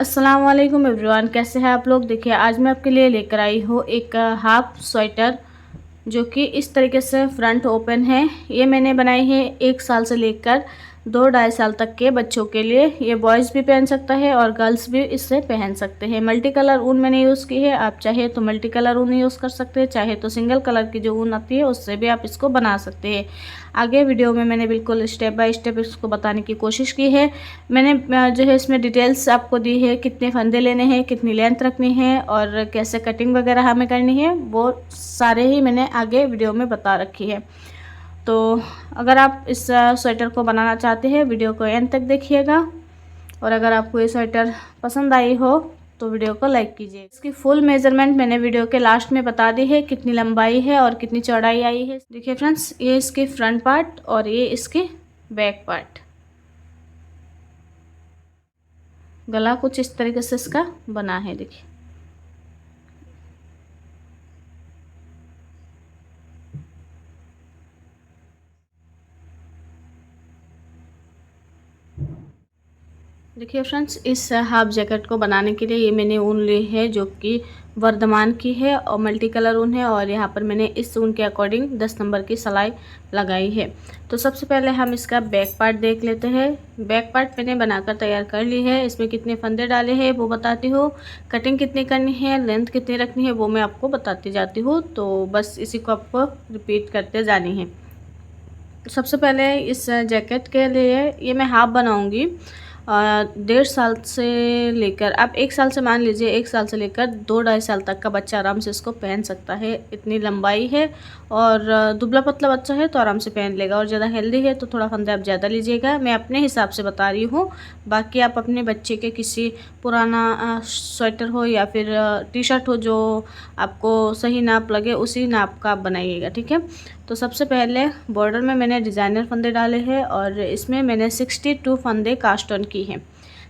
अस्सलाम वालेकुम एवरीवन, कैसे हैं आप लोग। देखिए आज मैं आपके लिए लेकर आई हूँ एक हाफ स्वेटर जो कि इस तरीके से फ्रंट ओपन है। ये मैंने बनाई है 1 साल से लेकर 2-2.5 साल तक के बच्चों के लिए। ये बॉयज़ भी पहन सकता है और गर्ल्स भी इससे पहन सकते हैं। मल्टी कलर ऊन मैंने यूज़ की है। आप चाहे तो मल्टी कलर ऊन यूज़ कर सकते हैं, चाहे तो सिंगल कलर की जो ऊन आती है उससे भी आप इसको बना सकते हैं। आगे वीडियो में मैंने बिल्कुल स्टेप बाय स्टेप इसको बताने की कोशिश की है। मैंने जो है इसमें डिटेल्स आपको दी है, कितने फंदे लेने हैं, कितनी लेंथ रखनी है और कैसे कटिंग वगैरह हमें करनी है, वो सारे ही मैंने आगे वीडियो में बता रखी है। तो अगर आप इस स्वेटर को बनाना चाहते हैं वीडियो को एंड तक देखिएगा। और अगर आपको ये स्वेटर पसंद आई हो तो वीडियो को लाइक कीजिए। इसकी फुल मेजरमेंट मैंने वीडियो के लास्ट में बता दी है, कितनी लंबाई है और कितनी चौड़ाई आई है। देखिए फ्रेंड्स, ये इसके फ्रंट पार्ट और ये इसके बैक पार्ट। गला कुछ इस तरीके से इसका बना है। देखिए देखिए फ्रेंड्स, इस हाफ जैकेट को बनाने के लिए ये मैंने ऊन ली है जो कि वर्धमान की है और मल्टी कलर ऊन है। और यहाँ पर मैंने इस ऊन के अकॉर्डिंग 10 नंबर की सिलाई लगाई है। तो सबसे पहले हम इसका बैक पार्ट देख लेते हैं। बैक पार्ट मैंने बनाकर तैयार कर ली है। इसमें कितने फंदे डाले हैं वो बताती हूँ, कटिंग कितनी करनी है, लेंथ कितनी रखनी है वो मैं आपको बताती जाती हूँ। तो बस इसी को आपको रिपीट करते जानी है। सबसे पहले इस जैकेट के लिए ये मैं हाफ बनाऊंगी। 1.5 साल से लेकर आप 1 साल से मान लीजिए, 1 साल से लेकर 2-2.5 साल तक का बच्चा आराम से इसको पहन सकता है। इतनी लंबाई है और दुबला पतला बच्चा है तो आराम से पहन लेगा। और ज़्यादा हेल्दी है तो थोड़ा फंदे आप ज़्यादा लीजिएगा। मैं अपने हिसाब से बता रही हूँ, बाकी आप अपने बच्चे के किसी पुराना स्वेटर हो या फिर टी शर्ट हो जो आपको सही नाप लगे उसी नाप का आप बनाइएगा, ठीक है। तो सबसे पहले बॉर्डर में मैंने डिज़ाइनर फंदे डाले हैं और इसमें मैंने 62 फंदे कास्ट ऑन की हैं।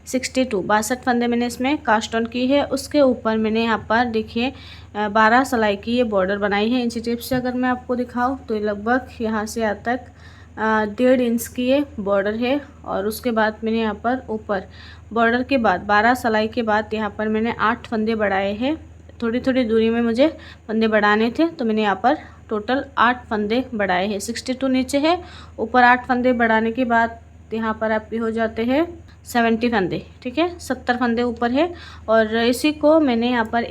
62 फंदे मैंने इसमें कास्ट ऑन की है। उसके ऊपर मैंने यहाँ पर देखिए 12 सिलाई की ये बॉर्डर बनाई है। इंची टेप से अगर मैं आपको दिखाऊँ तो लगभग यहाँ से यहाँ तक 1.5 इंच की ये बॉर्डर है। और उसके बाद मैंने यहाँ पर ऊपर बॉर्डर के बाद 12 सिलाई के बाद यहाँ पर मैंने 8 फंदे बढ़ाए हैं। थोड़ी थोड़ी दूरी में मुझे फंदे बढ़ाने थे तो मैंने यहाँ पर टोटल 8 फंदे बढ़ाए हैं। 62 नीचे है, ऊपर 8 फंदे बढ़ाने के बाद यहाँ पर आपके हो जाते हैं 70 फंदे, ठीक है। 70 फंदे ऊपर है। और इसी को मैंने यहाँ पर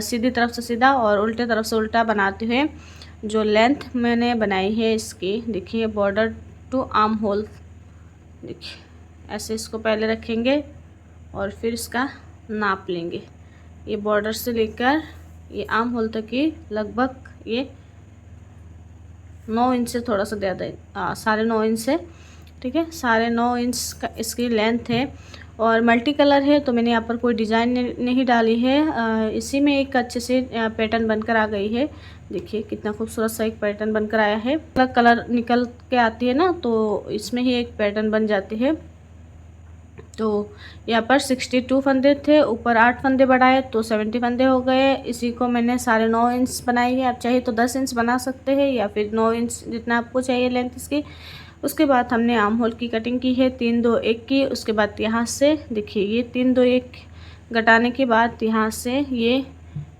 सीधी तरफ से सीधा और उल्टे तरफ से उल्टा बनाते हुए जो लेंथ मैंने बनाई है इसकी, देखिए बॉर्डर टू आर्म होल, देखिए ऐसे इसको पहले रखेंगे और फिर इसका नाप लेंगे। ये बॉर्डर से लेकर ये आर्म होल तक की लगभग ये 9 इंच से थोड़ा सा ज़्यादा, 9.5 इंच से, ठीक है। 9.5 इंच का इसकी लेंथ है। और मल्टी कलर है तो मैंने यहाँ पर कोई डिज़ाइन नहीं डाली है। इसी में एक अच्छे से पैटर्न बनकर आ गई है। देखिए कितना खूबसूरत सा एक पैटर्न बनकर आया है। अलग कलर निकल के आती है ना तो इसमें ही एक पैटर्न बन जाती है। तो यहाँ पर 62 फंदे थे, ऊपर 8 फंदे बढ़ाए तो 70 फंदे हो गए। इसी को मैंने 9.5 इंच बनाई है। आप चाहे तो 10 इंच बना सकते हैं या फिर 9 इंच जितना आपको चाहिए लेंथ इसकी। उसके बाद हमने आर्म होल की कटिंग की है 3-2-1 की। उसके बाद यहाँ से देखिए ये 3-2-1 घटाने के बाद यहाँ से ये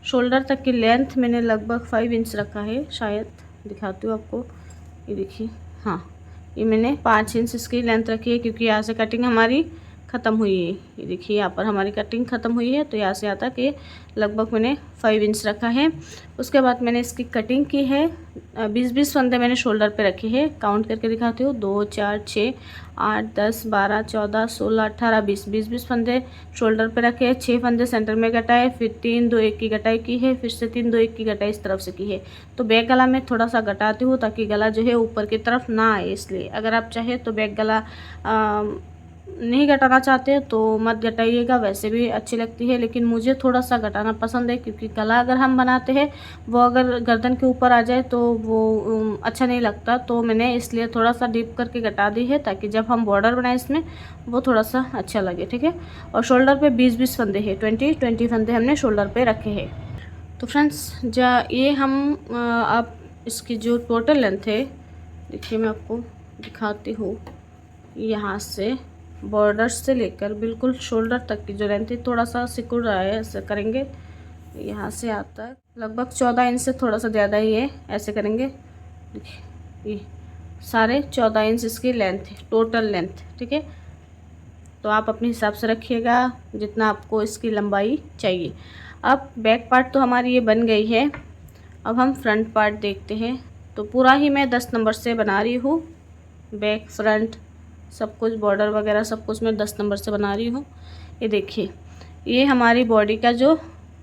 शोल्डर तक की लेंथ मैंने लगभग 5 इंच रखा है, शायद दिखाती हूँ आपको। ये देखिए, हाँ ये मैंने 5 इंच इसकी लेंथ रखी है क्योंकि यहाँ से कटिंग हमारी ख़त्म हुई है। ये देखिए यहाँ पर हमारी कटिंग ख़त्म हुई है तो यहाँ से यहाँ तक ये लगभग मैंने 5 इंच रखा है। उसके बाद मैंने इसकी कटिंग की है। 20-20 फंदे मैंने शोल्डर पे रखे हैं। काउंट करके दिखाती हूँ, 2 4 6 8 10 12 14 16 18 20 20 फंदे शोल्डर पे रखे हैं। 6 फंदे सेंटर में घटाए, फिर 3-2-1 की घटाई की है, फिर से 3-2-1 की घटाई इस तरफ से की है। तो बैक गला में थोड़ा सा घटाती हूँ ताकि गला जो है ऊपर की तरफ ना आए, इसलिए। अगर आप चाहे तो बैक गला नहीं घटाना चाहते तो मत घटाइएगा, वैसे भी अच्छी लगती है। लेकिन मुझे थोड़ा सा घटाना पसंद है क्योंकि गला अगर हम बनाते हैं वो अगर गर्दन के ऊपर आ जाए तो वो अच्छा नहीं लगता। तो मैंने इसलिए थोड़ा सा डीप करके घटा दी है ताकि जब हम बॉर्डर बनाएं इसमें वो थोड़ा सा अच्छा लगे, ठीक है। और शोल्डर पे 20-20 फंदे हैं, 20-20 फंदे हमने शोल्डर पे रखे हैं। तो फ्रेंड्स ये हम आप इसकी जो टोटल लेंथ है देखिए मैं आपको दिखाती हूँ। यहाँ से बॉर्डर से लेकर बिल्कुल शोल्डर तक की जो लेंथ है, थोड़ा सा सिकुड़ रहा है, ऐसे करेंगे। यहाँ से आता है लगभग 14 इंच से थोड़ा सा ज़्यादा ही है, ऐसे करेंगे। देखिए ये सारे 14 इंच इसकी लेंथ है, टोटल लेंथ, ठीक है। तो आप अपने हिसाब से रखिएगा जितना आपको इसकी लंबाई चाहिए। अब बैक पार्ट तो हमारी ये बन गई है, अब हम फ्रंट पार्ट देखते हैं। तो पूरा ही मैं 10 नंबर से बना रही हूँ, बैक फ्रंट सब कुछ, बॉर्डर वगैरह सब कुछ मैं 10 नंबर से बना रही हूँ। ये देखिए, ये हमारी बॉडी का जो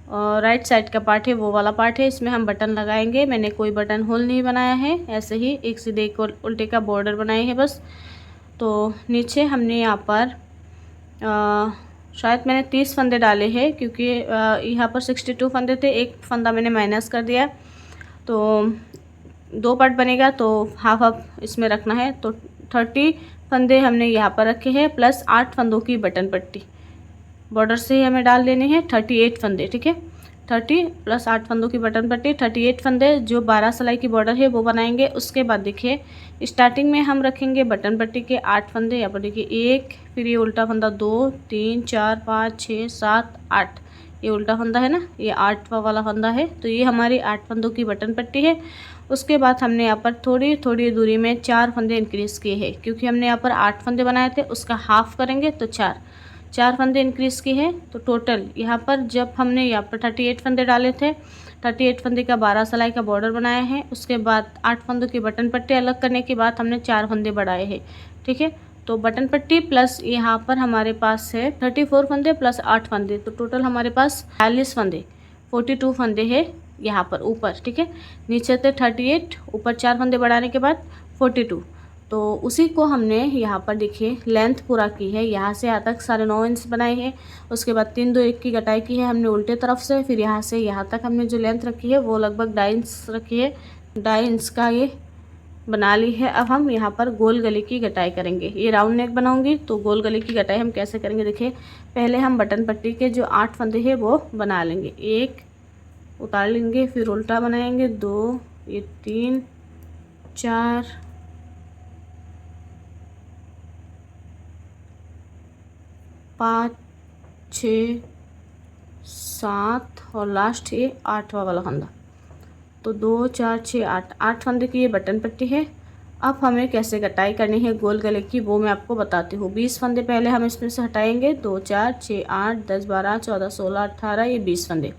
राइट साइड का पार्ट है वो वाला पार्ट है, इसमें हम बटन लगाएंगे। मैंने कोई बटन होल नहीं बनाया है, ऐसे ही एक सीधे एक उल्टे का बॉर्डर बनाए हैं बस। तो नीचे हमने यहाँ पर शायद मैंने 30 फंदे डाले हैं, क्योंकि यहाँ पर 62 फंदे थे, एक फंदा मैंने माइनस कर दिया। तो 2 पार्ट बनेगा तो हाफ हाफ इसमें रखना है। तो 30 फंदे हमने यहाँ पर रखे हैं, प्लस 8 फंदों की बटन पट्टी बॉर्डर से हमें डाल देने हैं, 38 फंदे, ठीक है। 30 प्लस 8 फंदों की बटन पट्टी, 38 फंदे जो 12 सिलाई की बॉर्डर है वो बनाएंगे। उसके बाद देखिए स्टार्टिंग में हम रखेंगे बटन पट्टी के 8 फंदे। यहाँ पर देखिए 1, फिर ये उल्टा फंदा 2, 3, 4, 5, 6, 7, 8, ये उल्टा फंदा है ना, ये 8वां वाला फंदा है। तो ये हमारी 8 फंदों की बटन पट्टी है। उसके बाद हमने यहाँ पर थोड़ी थोड़ी दूरी में 4 फंदे इंक्रीज़ किए हैं, क्योंकि हमने यहाँ पर 8 फंदे बनाए थे, उसका हाफ करेंगे तो 4 फंदे इंक्रीज़ किए हैं। तो टोटल यहाँ पर जब हमने यहाँ पर 38 फंदे डाले थे, 38 फंदे का 12 सिलाई का बॉर्डर बनाया है। उसके बाद 8 फंदों की बटन पट्टी अलग करने के बाद हमने 4 फंदे बढ़ाए हैं, ठीक है। तो बटन पट्टी प्लस यहाँ पर हमारे पास है 34 फंदे प्लस 8 फंदे, तो टोटल हमारे पास 40 फंदे, 42 फंदे है यहाँ पर ऊपर, ठीक है। नीचे थे 38, ऊपर 4 फंदे बढ़ाने के बाद 42। तो उसी को हमने यहाँ पर देखिए लेंथ पूरा की है, यहाँ से यहाँ तक 9.5 इंच बनाई है। उसके बाद 3, 2, 1 की कटाई की है हमने उल्टे तरफ से। फिर यहाँ से यहाँ तक हमने जो लेंथ रखी है वो लगभग 2.5 इंच रखी है, 2.5 इंच का ये बना ली है। अब हम यहाँ पर गोल गले की कटाई करेंगे। ये राउंड नेक बनाऊंगी, तो गोल गले की कटाई हम कैसे करेंगे देखिए। पहले हम बटन पट्टी के जो 8 फंदे हैं वो बना लेंगे, 1 उतार लेंगे, फिर उल्टा बनाएंगे 2, ये 3, 4, 5, 6, 7 और लास्ट ये 8वां वाला फंदा। तो 2, 4, 6, 8 फंदे की ये बटन पट्टी है। अब हमें कैसे कटाई करनी है गोल गले की वो मैं आपको बताती हूँ। 20 फंदे पहले हम इसमें से हटाएंगे, 2, 4, 6, 8, 10, 12, 14, 16, 18, ये 20 फंदे।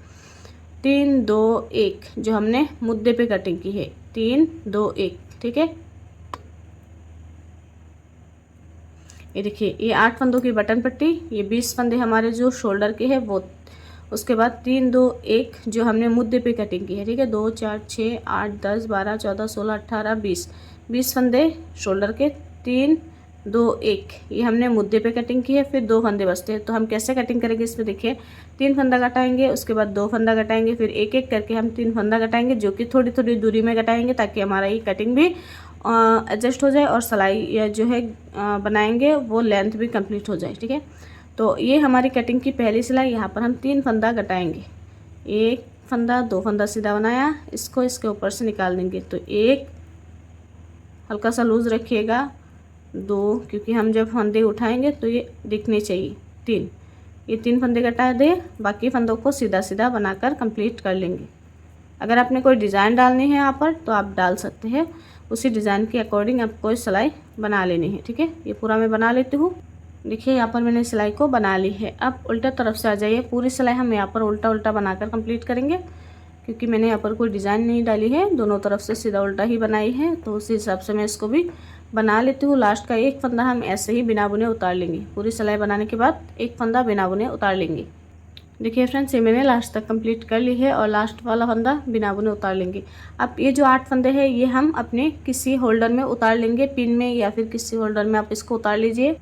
3, 2, 1 जो हमने मुद्दे पे कटिंग की है, 3, 2, 1, ठीक है। ये देखिए ये 8 फंदों की बटन पट्टी, ये 20 फंदे हमारे जो शोल्डर के हैं वो। उसके बाद 3, 2, 1 जो हमने मुद्दे पे कटिंग की है, ठीक है। 2, 4, 6, 8, 10, 12, 14, 16, 18, 20 फंदे शोल्डर के, 3, 2, 1 ये हमने मुद्दे पे कटिंग की है। फिर 2 फंदे बचते हैं, तो हम कैसे कटिंग करेंगे इसमें देखिए। 3 फंदा घटाएंगे, उसके बाद 2 फंदा घटाएंगे, फिर एक एक करके हम 3 फंदा घटाएंगे, जो कि थोड़ी थोड़ी दूरी में घटाएंगे ताकि हमारा ये कटिंग भी एडजस्ट हो जाए और सिलाई जो है बनाएंगे वो लेंथ भी कंप्लीट हो जाए, ठीक है। तो ये हमारी कटिंग की पहली सिलाई। यहाँ पर हम 3 फंदा घटाएंगे, 1 फंदा, 2 फंदा सीधा बनाया, इसको इसके ऊपर से निकाल देंगे। तो 1 हल्का सा लूज़ रखिएगा, 2 क्योंकि हम जब फंदे उठाएंगे तो ये दिखने चाहिए, 3 ये 3 फंदे घटा दे, बाकी फंदों को सीधा सीधा बनाकर कंप्लीट कर लेंगे। अगर आपने कोई डिज़ाइन डालनी है यहाँ पर तो आप डाल सकते हैं, उसी डिज़ाइन के अकॉर्डिंग आपको सिलाई बना लेनी है, ठीक है। ये पूरा मैं बना लेती हूँ। देखिए यहाँ पर मैंने सिलाई को बना ली है। अब उल्टा तरफ से आ जाइए, पूरी सिलाई हम यहाँ पर उल्टा उल्टा बनाकर कंप्लीट करेंगे, क्योंकि मैंने यहाँ पर कोई डिज़ाइन नहीं डाली है, दोनों तरफ से सीधा उल्टा ही बनाई है। तो उसी हिसाब से मैं इसको भी बना लेती हूँ। लास्ट का एक फंदा हम ऐसे ही बिना बुने उतार लेंगे, पूरी सिलाई बनाने के बाद एक फंदा बिना बुने उतार लेंगे। देखिए फ्रेंड्स ये मैंने लास्ट तक कंप्लीट कर ली है और लास्ट वाला फंदा बिना बुने उतार लेंगे। अब ये जो 8 फंदे हैं ये हम अपने किसी होल्डर में उतार लेंगे, पिन में या फिर किसी होल्डर में आप इसको उतार लीजिए।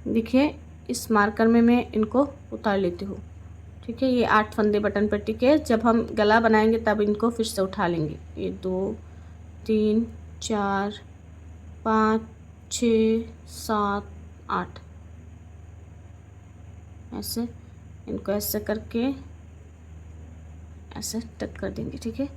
देखिए इस मार्कर में मैं इनको उतार लेती हूँ, ठीक है। ये 8 फंदे बटन पट्टी के, जब हम गला बनाएंगे तब इनको फिर से उठा लेंगे। ये 2, 3, 4, 5, 6, 7, 8 ऐसे इनको ऐसे करके ऐसे टक कर देंगे, ठीक है।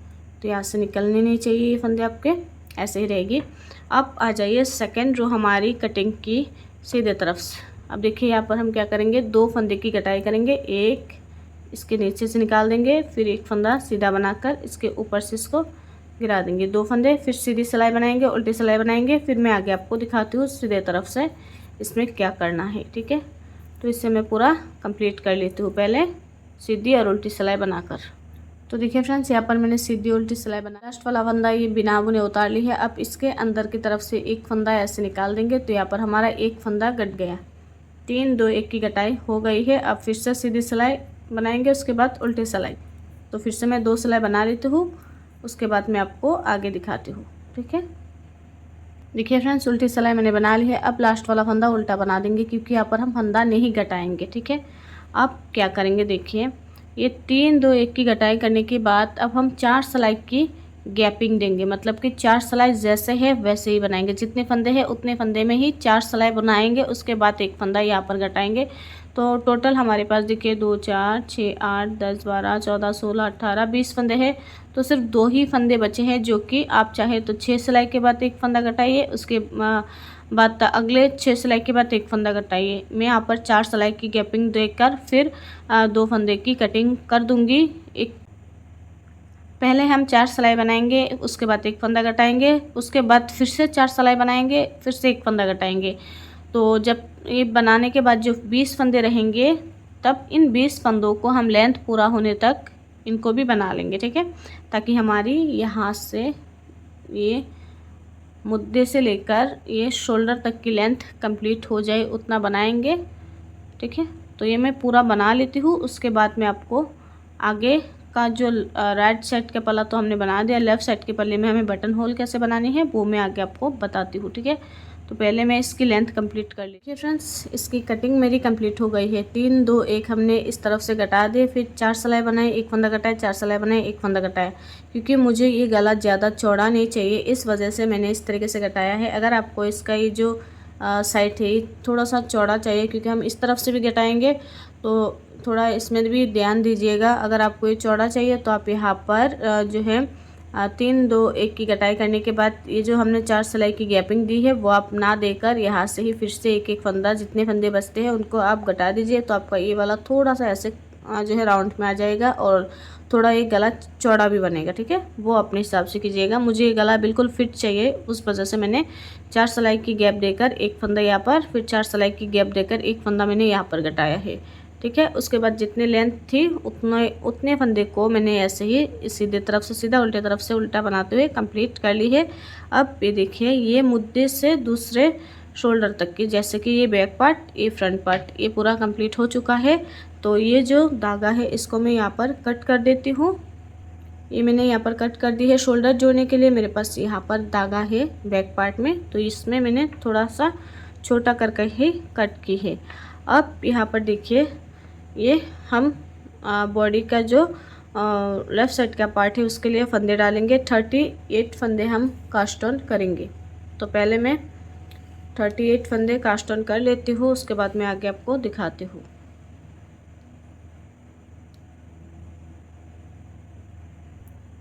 तो यहाँ से निकलने नहीं चाहिए ये फंदे आपके, ऐसे ही रहेगी। अब आ जाइए सेकंड जो हमारी कटिंग की सीधे तरफ से। अब देखिए यहाँ पर हम क्या करेंगे, 2 फंदे की कटाई करेंगे। एक इसके नीचे से निकाल देंगे, फिर एक फंदा सीधा बनाकर इसके ऊपर से इसको गिरा देंगे। 2 फंदे, फिर सीधी सिलाई बनाएंगे, उल्टी सिलाई बनाएंगे। फिर मैं आगे आपको दिखाती हूँ सीधे तरफ से इसमें क्या करना है, ठीक है। तो इससे मैं पूरा कंप्लीट कर लेती हूँ, पहले सीधी और उल्टी सिलाई बनाकर। तो देखिए फ्रेंड्स, यहाँ पर मैंने सीधी उल्टी सिलाई बना, लास्ट वाला फंदा ये बिना बुने उतार ली है। अब इसके अंदर की तरफ से एक फंदा ऐसे निकाल देंगे, तो यहाँ पर हमारा एक फंदा कट गया। 3 2 1 की कटाई हो गई है। अब फिर से सीधी सिलाई बनाएंगे, उसके बाद उल्टी सिलाई। तो फिर से मैं 2 सिलाई बना लेती हूँ, उसके बाद मैं आपको आगे दिखाती हूँ, ठीक है। देखिए फ्रेंड्स, उल्टी सिलाई मैंने बना ली है। अब लास्ट वाला फंदा उल्टा बना देंगे, क्योंकि यहाँ पर हम फंदा नहीं घटाएंगे, ठीक है। अब क्या करेंगे, देखिए ये 3 2 1 की घटाई करने के बाद अब हम 4 सिलाई की गैपिंग देंगे, मतलब कि 4 सिलाई जैसे है वैसे ही बनाएंगे। जितने फंदे हैं उतने फंदे में ही 4 सिलाई बनाएंगे, उसके बाद एक फंदा यहाँ पर घटाएंगे। तो टोटल हमारे पास देखिए 2 4 6 8 10 12 14 16 18 20 फंदे हैं। तो सिर्फ 2 ही फंदे बचे हैं, जो कि आप चाहे तो 6 सिलाई के बाद एक फंदा घटाइए, उसके बाद अगले 6 सिलाई के बाद एक फंदा घटाइए। मैं यहाँ पर 4 सिलाई की गैपिंग देकर फिर 2 फंदे की कटिंग कर दूंगी। एक पहले हम 4 सिलाई बनाएंगे, उसके बाद एक फंदा घटाएंगे, उसके बाद फिर से 4 सिलाई बनाएंगे, फिर से एक फंदा घटाएंगे। तो जब ये बनाने के बाद जो 20 फंदे रहेंगे, तब इन 20 फंदों को हम लेंथ पूरा होने तक इनको भी बना लेंगे, ठीक है। ताकि हमारी यहाँ से ये मुद्दे से लेकर ये शोल्डर तक की लेंथ कंप्लीट हो जाए, उतना बनाएंगे, ठीक है। तो ये मैं पूरा बना लेती हूँ, उसके बाद मैं आपको आगे का जो राइट साइड का पल्ला तो हमने बना दिया, लेफ़्ट साइड के पल्ले में हमें बटन होल कैसे बनानी है वो मैं आगे आपको बताती हूँ, ठीक है। तो पहले मैं इसकी लेंथ कंप्लीट कर लीजिए फ्रेंड्स। इसकी कटिंग मेरी कंप्लीट हो गई है। 3 2 1 हमने इस तरफ से घटा दिए, फिर 4 सिलाई बनाई, एक फंदा घटाया, 4 सिलाई बनाई, एक फंदा घटाया। क्योंकि मुझे ये गला ज़्यादा चौड़ा नहीं चाहिए, इस वजह से मैंने इस तरीके से घटाया है। अगर आपको इसका ये जो साइड है ये थोड़ा सा चौड़ा चाहिए, क्योंकि हम इस तरफ से भी घटाएंगे, तो थोड़ा इसमें भी ध्यान दीजिएगा। अगर आपको ये चौड़ा चाहिए तो आप यहाँ पर जो है 3 2 1 की कटाई करने के बाद ये जो हमने 4 सिलाई की गैपिंग दी है वो आप ना देकर यहाँ से ही फिर से एक एक फंदा, जितने फंदे बचते हैं उनको आप घटा दीजिए। तो आपका ये वाला थोड़ा सा ऐसे जो है राउंड में आ जाएगा और थोड़ा ये गला चौड़ा भी बनेगा, ठीक है। वो अपने हिसाब से कीजिएगा। मुझे ये गला बिल्कुल फिट चाहिए, उस वजह से मैंने 4 सिलाई की गैप देकर एक फंदा यहाँ पर, फिर 4 सिलाई की गैप देकर एक फंदा मैंने यहाँ पर घटाया है, ठीक है। उसके बाद जितनी लेंथ थी उतने फंदे को मैंने ऐसे ही सीधे तरफ से सीधा, उल्टे तरफ से उल्टा बनाते हुए कंप्लीट कर ली है। अब ये देखिए, ये मुद्दे से दूसरे शोल्डर तक की, जैसे कि ये बैक पार्ट, ये फ्रंट पार्ट, ये पूरा कंप्लीट हो चुका है। तो ये जो धागा है इसको मैं यहाँ पर कट कर देती हूँ। ये मैंने यहाँ पर कट कर दी है। शोल्डर जोड़ने के लिए मेरे पास यहाँ पर धागा है बैक पार्ट में, तो इसमें मैंने थोड़ा सा छोटा करके ही कट की है। अब यहाँ पर देखिए, ये हम बॉडी का जो लेफ़्ट साइड का पार्ट है उसके लिए फंदे डालेंगे। 38 फंदे हम कास्ट ऑन करेंगे। तो पहले मैं 38 फंदे कास्ट ऑन कर लेती हूँ, उसके बाद मैं आगे आपको दिखाती हूँ।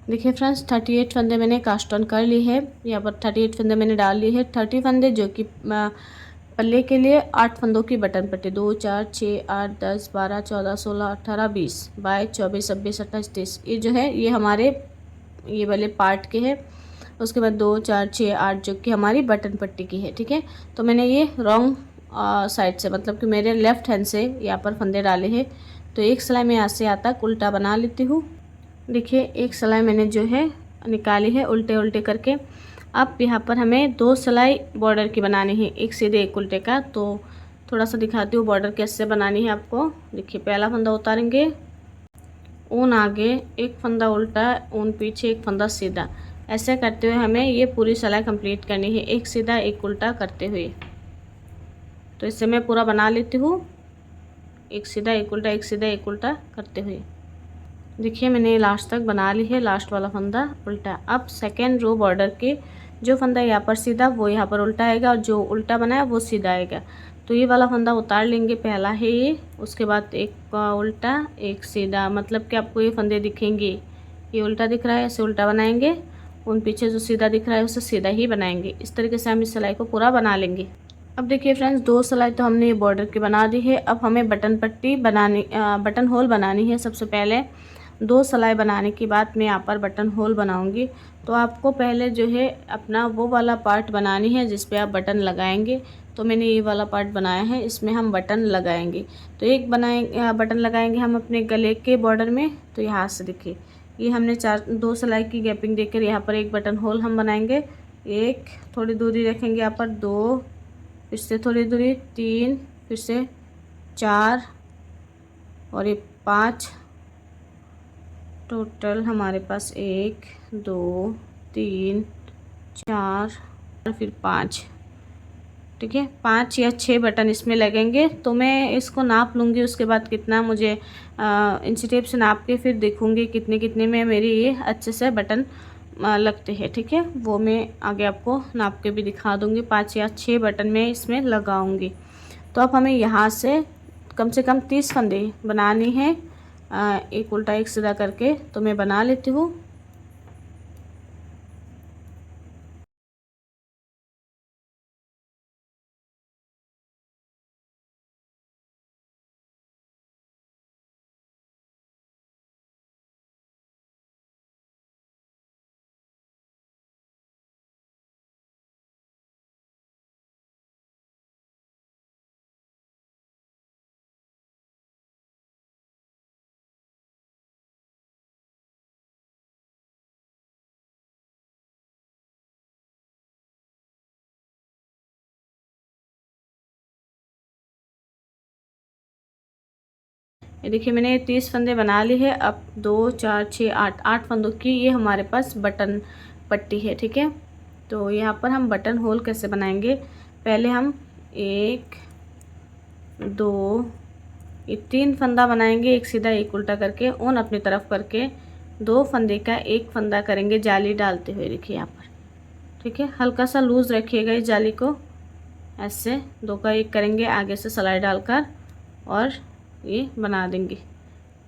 देखिए फ्रेंड्स, 38 फंदे मैंने कास्ट ऑन कर ली है। यहाँ पर 38 फंदे मैंने डाल ली है। 30 फंदे जो कि पल्ले के लिए 8 फंदों की बटन पट्टी, 2 4 6 8 10 12 14 16 18 20 22 24 26 28 30, ये जो है ये हमारे ये वाले पार्ट के हैं। उसके बाद 2 4 6 8 जो कि हमारी बटन पट्टी की है, ठीक है। तो मैंने ये रॉन्ग साइड से, मतलब कि मेरे लेफ़्ट हैंड से यहाँ पर फंदे डाले हैं। तो एक सिलाई में यहाँ से यहाँ तक उल्टा बना लेती हूँ। देखिए, एक सिलाई मैंने जो है निकाली है उल्टे उल्टे करके। अब यहाँ पर हमें 2 सिलाई बॉर्डर की बनानी है, एक सीधे एक उल्टे का। तो थोड़ा सा दिखाती हूँ बॉर्डर कैसे बनानी है आपको। देखिए, पहला फंदा उतारेंगे, ऊन आगे, एक फंदा उल्टा, ऊन पीछे, एक फंदा सीधा, ऐसे करते हुए हमें ये पूरी सिलाई कंप्लीट करनी है, एक सीधा एक उल्टा करते हुए। तो इससे मैं पूरा बना लेती हूँ, एक सीधा एक उल्टा, एक सीधा एक उल्टा करते हुए। देखिए, मैंने लास्ट तक बना ली है, लास्ट वाला फंदा उल्टा। अब सेकेंड रो बॉर्डर के जो फंदा यहाँ पर सीधा वो यहाँ पर उल्टा आएगा, और जो उल्टा बनाया वो सीधा आएगा। तो ये वाला फंदा उतार लेंगे, पहला है ये, उसके बाद एक उल्टा एक सीधा, मतलब कि आपको ये फंदे दिखेंगे, ये उल्टा दिख रहा है ऐसे उल्टा बनाएंगे, उन पीछे जो सीधा दिख रहा है उसे सीधा ही बनाएंगे। इस तरीके से हम इस सिलाई को पूरा बना लेंगे। अब देखिए फ्रेंड्स, 2 सिलाई तो हमने ये बॉर्डर की बना दी है। अब हमें बटन पट्टी बनानी बटन होल बनानी है। सबसे पहले 2 सिलाई बनाने के बाद मैं यहाँ पर बटन होल बनाऊंगी। तो आपको पहले जो है अपना वो वाला पार्ट बनानी है जिस पे आप बटन लगाएंगे। तो मैंने ये वाला पार्ट बनाया है, इसमें हम बटन लगाएंगे। तो एक बटन लगाएंगे हम अपने गले के बॉर्डर में। तो यहाँ से देखिए, ये हमने 2 सिलाई की गैपिंग देकर यहाँ पर एक बटन होल हम बनाएंगे। एक, थोड़ी दूरी रखेंगे यहाँ पर 2, फिर से थोड़ी दूरी 3, फिर से 4 और ये 5। टोटल हमारे पास 1 2 3 4 और फिर 5। ठीक है, 5 या 6 बटन इसमें लगेंगे। तो मैं इसको नाप लूँगी, उसके बाद कितना मुझे इंची टेप से नाप के फिर देखूँगी कितने कितने में मेरी ये अच्छे से बटन लगते हैं। ठीक है, वो मैं आगे आपको नाप के भी दिखा दूँगी। 5 या 6 बटन मैं इसमें लगाऊँगी। तो अब हमें यहाँ से कम 30 फंदे बनानी है, एक उल्टा एक सीधा करके। तो मैं बना लेती हूँ। ये देखिए, मैंने 30 फंदे बना ली है। अब 2 4 6 8 फंदों की ये हमारे पास बटन पट्टी है। ठीक है, तो यहाँ पर हम बटन होल कैसे बनाएंगे। पहले हम 1 2 ये 3 फंदा बनाएंगे, एक सीधा एक उल्टा करके, ऊन अपनी तरफ करके 2 फंदे का एक फंदा करेंगे जाली डालते हुए। देखिए यहाँ पर, ठीक है, हल्का सा लूज़ रखिएगा इस जाली को। ऐसे 2 का एक करेंगे आगे से सिलाई डालकर और ये बना देंगे।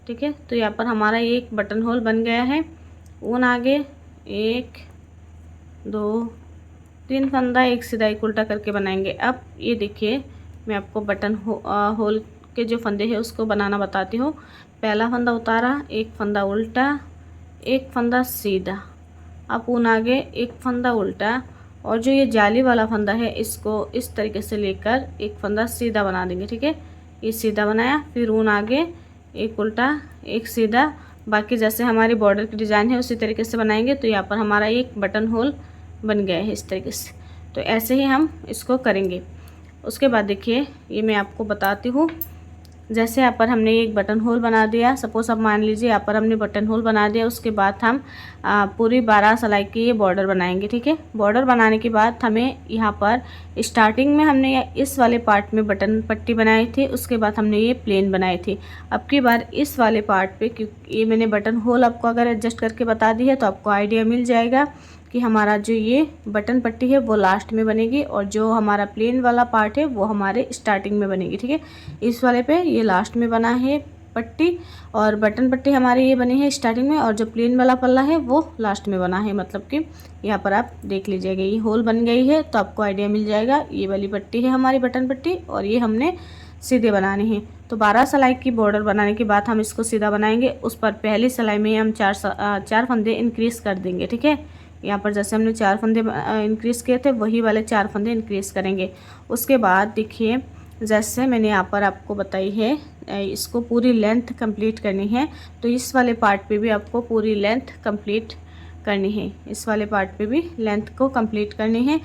ठीक है, तो यहाँ पर हमारा एक बटन होल बन गया है। ऊन आगे 1 2 3 फंदा एक सीधा एक उल्टा करके बनाएंगे। अब ये देखिए, मैं आपको बटन होल के जो फंदे हैं उसको बनाना बताती हूँ। पहला फंदा उतारा, एक फंदा उल्टा, एक फंदा सीधा। अब ऊन आगे एक फंदा उल्टा, और जो ये जाली वाला फंदा है इसको इस तरीके से लेकर एक फंदा सीधा बना देंगे। ठीक है, ये सीधा बनाया, फिर ऊन आगे एक उल्टा एक सीधा। बाकी जैसे हमारी बॉर्डर की डिज़ाइन है उसी तरीके से बनाएंगे। तो यहाँ पर हमारा एक बटन होल बन गया है इस तरीके से। तो ऐसे ही हम इसको करेंगे। उसके बाद देखिए, ये मैं आपको बताती हूँ। जैसे यहाँ पर हमने एक बटन होल बना दिया, सपोज अब मान लीजिए यहाँ पर हमने बटन होल बना दिया। उसके बाद हम पूरी 12 सिलाई की ये बॉर्डर बनाएंगे। ठीक है, बॉर्डर बनाने के बाद हमें यहाँ पर स्टार्टिंग में हमने इस वाले पार्ट में बटन पट्टी बनाई थी, उसके बाद हमने ये प्लेन बनाई थी। अब की बार इस वाले पार्ट पे, क्योंकि ये मैंने बटन होल आपको अगर एडजस्ट करके बता दी है तो आपको आइडिया मिल जाएगा कि हमारा जो ये बटन पट्टी है वो लास्ट में बनेगी और जो हमारा प्लेन वाला पार्ट है वो हमारे स्टार्टिंग में बनेगी। ठीक है, इस वाले पे ये लास्ट में बना है पट्टी, और बटन पट्टी हमारी ये बनी है स्टार्टिंग में, और जो प्लेन वाला पल्ला है वो लास्ट में बना है। मतलब कि यहाँ पर आप देख लीजिएगा, ये होल बन गई है तो आपको आइडिया मिल जाएगा। ये वाली पट्टी है हमारी बटन पट्टी, और ये हमने सीधे बनाने हैं। तो 12 सिलाई की बॉर्डर बनाने के बाद हम इसको सीधा बनाएंगे। उस पर पहली सिलाई में हम 4 फंदे इंक्रीज़ कर देंगे। ठीक है, यहाँ पर जैसे हमने 4 फंदे इंक्रीज़ किए थे वही वाले 4 फंदे इंक्रीज़ करेंगे। उसके बाद देखिए, जैसे मैंने यहाँ पर आपको बताई है, इसको पूरी लेंथ कंप्लीट करनी है। तो इस वाले पार्ट पे भी आपको पूरी लेंथ कंप्लीट करनी है। इस वाले पार्ट पे भी लेंथ को कंप्लीट करनी है।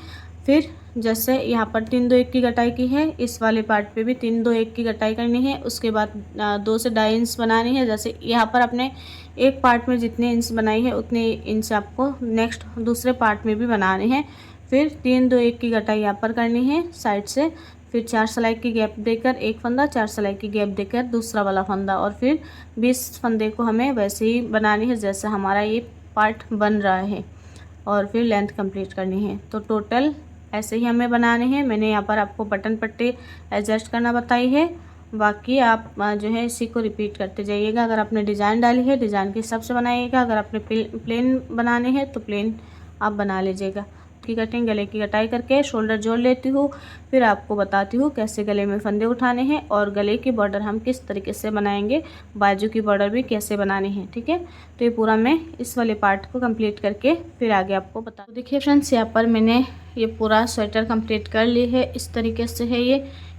फिर जैसे यहाँ पर 3 2 1 की कटाई की है, इस वाले पार्ट पे भी 3 2 1 की कटाई करनी है। उसके बाद 2 से 2.5 इंच बनानी है। जैसे यहाँ पर अपने एक पार्ट में जितने इंच बनाई है उतने इंच आपको नेक्स्ट दूसरे पार्ट में भी बनाने हैं। फिर 3 2 1 की कटाई यहाँ पर करनी है साइड से। फिर 4 सिलाई की गैप देकर एक फंदा, 4 सिलाई की गैप देकर दूसरा वाला फंदा, और फिर 20 फंदे को हमें वैसे ही बनानी है जैसे हमारा ये पार्ट बन रहा है, और फिर लेंथ कंप्लीट करनी है। तो टोटल ऐसे ही हमें बनाने हैं। मैंने यहाँ पर आपको बटन पट्टी एडजस्ट करना बताई है, बाकी आप जो है इसी को रिपीट करते जाइएगा। अगर आपने डिज़ाइन डाली है डिज़ाइन के हिसाब से बनाइएगा, अगर आपने प्लेन बनाने हैं तो प्लेन आप बना लीजिएगा। ठीक की कटिंग, गले की कटाई करके शोल्डर जोड़ लेती हूँ। फिर आपको बताती हूँ कैसे गले में फंदे उठाने हैं और गले की बॉर्डर हम किस तरीके से बनाएंगे, बाजू की बॉर्डर भी कैसे बनानी है। ठीक है, तो ये पूरा मैं इस वाले पार्ट को कंप्लीट करके फिर आगे आपको बता। देखिए फ्रेंड्स, यहाँ पर मैंने ये पूरा स्वेटर कंप्लीट कर ली है। इस तरीके से है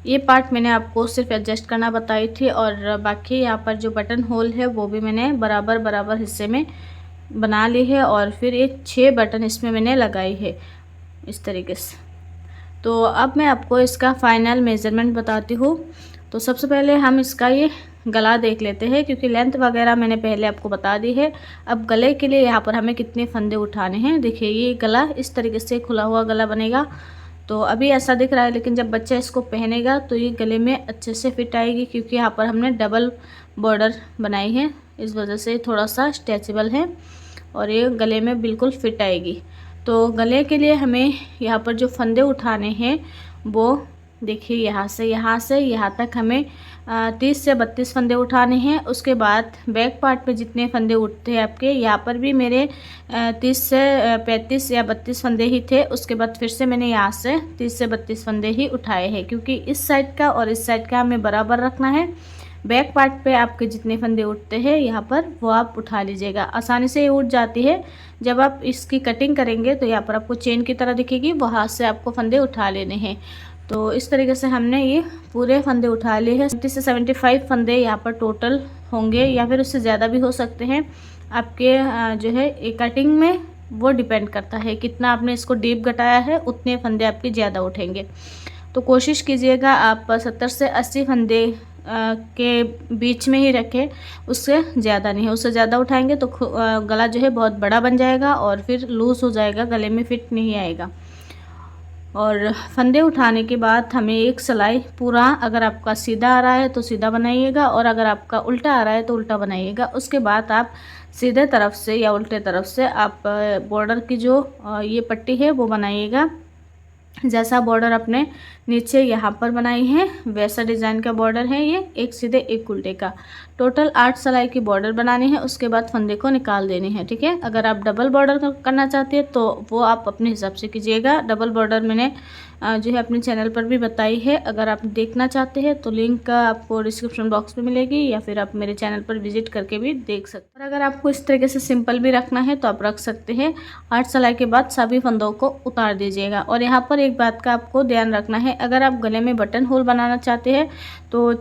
ये पार्ट मैंने आपको सिर्फ एडजस्ट करना बताई थी, और बाकी यहाँ पर जो बटन होल है वो भी मैंने बराबर बराबर हिस्से में बना ली है, और फिर ये 6 बटन इसमें मैंने लगाई है इस तरीके से। तो अब मैं आपको इसका फाइनल मेज़रमेंट बताती हूँ। तो सबसे पहले हम इसका ये गला देख लेते हैं, क्योंकि लेंथ वगैरह मैंने पहले आपको बता दी है। अब गले के लिए यहाँ पर हमें कितने फंदे उठाने हैं। देखिए ये गला इस तरीके से खुला हुआ गला बनेगा। तो अभी ऐसा दिख रहा है, लेकिन जब बच्चा इसको पहनेगा तो ये गले में अच्छे से फिट आएगी, क्योंकि यहाँ पर हमने डबल बॉर्डर बनाई है, इस वजह से थोड़ा सा स्ट्रेचेबल है और ये गले में बिल्कुल फिट आएगी। तो गले के लिए हमें यहाँ पर जो फंदे उठाने हैं वो देखिए यहाँ से यहाँ तक हमें 30 से 32 फंदे उठाने हैं। उसके बाद बैक पार्ट पे जितने फंदे उठते हैं आपके, यहाँ पर भी मेरे 30 से 35 या 32 फंदे ही थे। उसके बाद फिर से मैंने यहाँ से 30 से 32 फंदे ही उठाए हैं, क्योंकि इस साइड का और इस साइड का हमें बराबर रखना है। बैक पार्ट पे आपके जितने फंदे उठते हैं यहाँ पर वो आप उठा लीजिएगा, आसानी से ये उठ जाती है। जब आप इसकी कटिंग करेंगे तो यहाँ पर आपको चेन की तरह दिखेगी, वहाँ से आपको फंदे उठा लेने हैं। तो इस तरीके से हमने ये पूरे फंदे उठा लिए हैं। 70 से 75 फंदे यहाँ पर टोटल होंगे, या फिर उससे ज़्यादा भी हो सकते हैं। आपके जो है ये कटिंग में वो डिपेंड करता है, कितना आपने इसको डीप घटाया है उतने फंदे आपके ज़्यादा उठेंगे। तो कोशिश कीजिएगा आप 70 से 80 फंदे के बीच में ही रखें, उससे ज़्यादा नहीं है। उससे ज़्यादा उठाएंगे तो गला जो है बहुत बड़ा बन जाएगा और फिर लूज़ हो जाएगा, गले में फिट नहीं आएगा। और फंदे उठाने के बाद हमें एक सिलाई पूरा, अगर आपका सीधा आ रहा है तो सीधा बनाइएगा, और अगर आपका उल्टा आ रहा है तो उल्टा बनाइएगा। उसके बाद आप सीधे तरफ से या उल्टे तरफ से आप बॉर्डर की जो ये पट्टी है वो बनाइएगा। जैसा बॉर्डर अपने नीचे यहाँ पर बनाई है वैसा डिज़ाइन का बॉर्डर है ये, एक सीधे एक उल्टे का। टोटल 8 सिलाई की बॉर्डर बनानी है। उसके बाद फंदे को निकाल देनी है। ठीक है, अगर आप डबल बॉर्डर करना चाहते हैं तो वो आप अपने हिसाब से कीजिएगा। डबल बॉर्डर मैंने जो है अपने चैनल पर भी बताई है, अगर आप देखना चाहते हैं तो लिंक आपको डिस्क्रिप्शन बॉक्स में मिलेगी, या फिर आप मेरे चैनल पर विजिट करके भी देख सकते हैं। और अगर आपको इस तरीके से सिंपल भी रखना है तो आप रख सकते हैं। 8 सिलाई के बाद सभी फंदों को उतार दीजिएगा। और यहाँ पर एक बात का आपको ध्यान रखना है, अगर आप गले में बटन होल बनाना चाहते हैं तो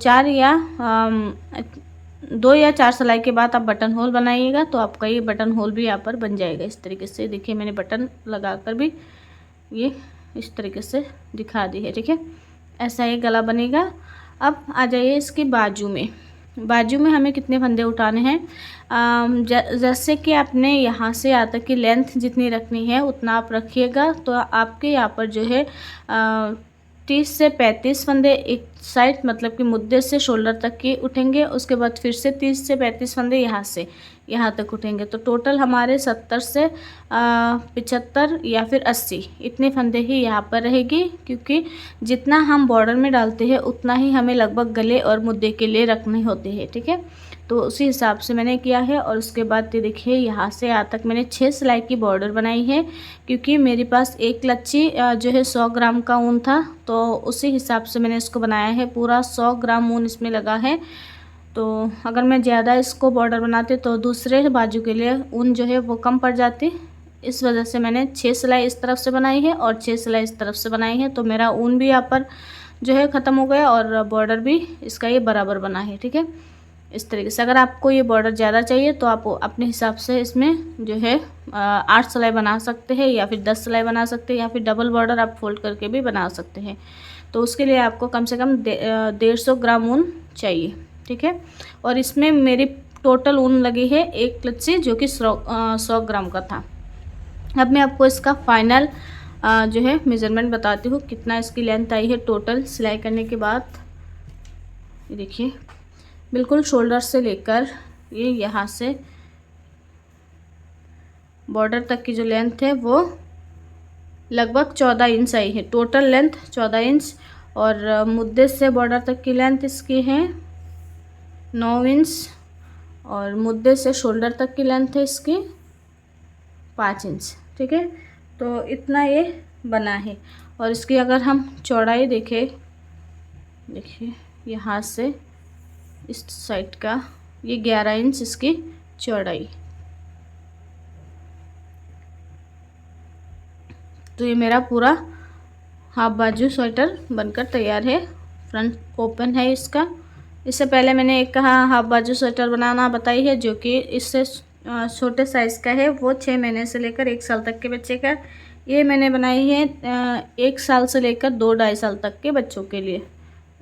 2 या 4 सिलाई के बाद आप बटन होल बनाइएगा, तो आपका ये बटन होल भी यहाँ पर बन जाएगा इस तरीके से। देखिए मैंने बटन लगाकर भी ये इस तरीके से दिखा दी है। ठीक है, ऐसा ये गला बनेगा। अब आ जाइए इसकी बाजू में। बाजू में हमें कितने फंदे उठाने हैं, जैसे कि आपने यहाँ से यहाँ तक की लेंथ जितनी रखनी है उतना आप रखिएगा। तो आपके यहाँ पर जो है 30 से 35 फंदे एक साइड, मतलब कि मुद्दे से शोल्डर तक की उठेंगे। उसके बाद फिर से 30 से 35 फंदे यहाँ से यहाँ तक उठेंगे। तो टोटल हमारे 70 से 75 या फिर 80 इतने फंदे ही यहाँ पर रहेगी, क्योंकि जितना हम बॉर्डर में डालते हैं उतना ही हमें लगभग गले और मुद्दे के लिए रखने होते हैं। ठीक है, तो उसी हिसाब से मैंने किया है। और उसके बाद ये देखिए यहाँ से यहाँ तक मैंने 6 सिलाई की बॉर्डर बनाई है, क्योंकि मेरे पास एक लच्छी जो है 100 ग्राम का ऊन था, तो उसी हिसाब से मैंने इसको बनाया है। पूरा 100 ग्राम ऊन इसमें लगा है। तो अगर मैं ज़्यादा इसको बॉर्डर बनाती तो दूसरे बाजू के लिए ऊन जो है वो कम पड़ जाती। इस वजह से मैंने 6 सिलाई इस तरफ से बनाई है और 6 सिलाई इस तरफ से बनाई है। तो मेरा ऊन भी यहाँ पर जो है ख़त्म हो गया और बॉर्डर भी इसका ये बराबर बना है। ठीक है, इस तरीके से। अगर आपको ये बॉर्डर ज़्यादा चाहिए तो आप अपने हिसाब से इसमें जो है 8 सिलाई बना सकते हैं, या फिर 10 सिलाई बना सकते हैं, या फिर डबल बॉर्डर आप फोल्ड करके भी बना सकते हैं। तो उसके लिए आपको कम से कम 150 ग्राम ऊन चाहिए। ठीक है, और इसमें मेरी टोटल ऊन लगी है एक लच्छी, जो कि 100 ग्राम का था। अब मैं आपको इसका फाइनल जो है मेज़रमेंट बताती हूँ, कितना इसकी लेंथ आई है टोटल सिलाई करने के बाद। ये देखिए बिल्कुल शोल्डर से लेकर ये यहाँ से बॉर्डर तक की जो लेंथ है वो लगभग 14 इंच आई है। टोटल लेंथ 14 इंच, और मुद्दे से बॉर्डर तक की लेंथ इसकी है 9 इंच, और मुद्दे से शोल्डर तक की लेंथ है इसकी 5 इंच। ठीक है, तो इतना ये बना है। और इसकी अगर हम चौड़ाई देखें, देखिए यहाँ से इस साइड का ये 11 इंच इसकी चौड़ाई। तो ये मेरा पूरा हाफ बाजू स्वेटर बनकर तैयार है। फ्रंट ओपन है इसका। इससे पहले मैंने एक हाफ बाजू स्वेटर बनाना बताई है जो कि इससे छोटे साइज़ का है, वो 6 महीने से लेकर 1 साल तक के बच्चे का। ये मैंने बनाई है 1 साल से लेकर 2-2.5 साल तक के बच्चों के लिए।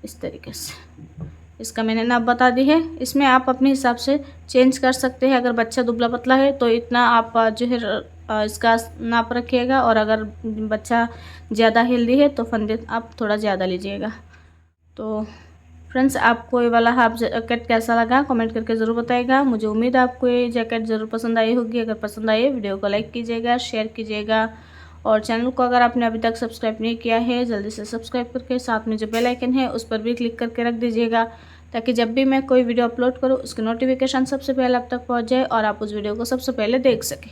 इस तरीके से इसका मैंने नाप बता दी है। इसमें आप अपने हिसाब से चेंज कर सकते हैं। अगर बच्चा दुबला पतला है तो इतना आप जो है इसका नाप रखिएगा, और अगर बच्चा ज़्यादा हेल्दी है तो फंदे आप थोड़ा ज़्यादा लीजिएगा। तो फ्रेंड्स, आपको ये वाला हाफ जैकेट कैसा लगा कमेंट करके ज़रूर बताइएगा। मुझे उम्मीद है आपको ये जैकेट ज़रूर पसंद आई होगी। अगर पसंद आई वीडियो को लाइक कीजिएगा, शेयर कीजिएगा, और चैनल को अगर आपने अभी तक सब्सक्राइब नहीं किया है जल्दी से सब्सक्राइब करके साथ में जो बेल आइकन है उस पर भी क्लिक करके रख दीजिएगा, ताकि जब भी मैं कोई वीडियो अपलोड करूँ उसकी नोटिफिकेशन सबसे पहले आप तक पहुँच जाए और आप उस वीडियो को सबसे पहले देख सकें।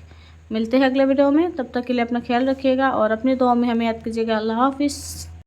मिलते हैं अगले वीडियो में, तब तक के लिए अपना ख्याल रखिएगा और अपनी दुआ में हमें याद कीजिएगा। अल्लाह हाफिज़।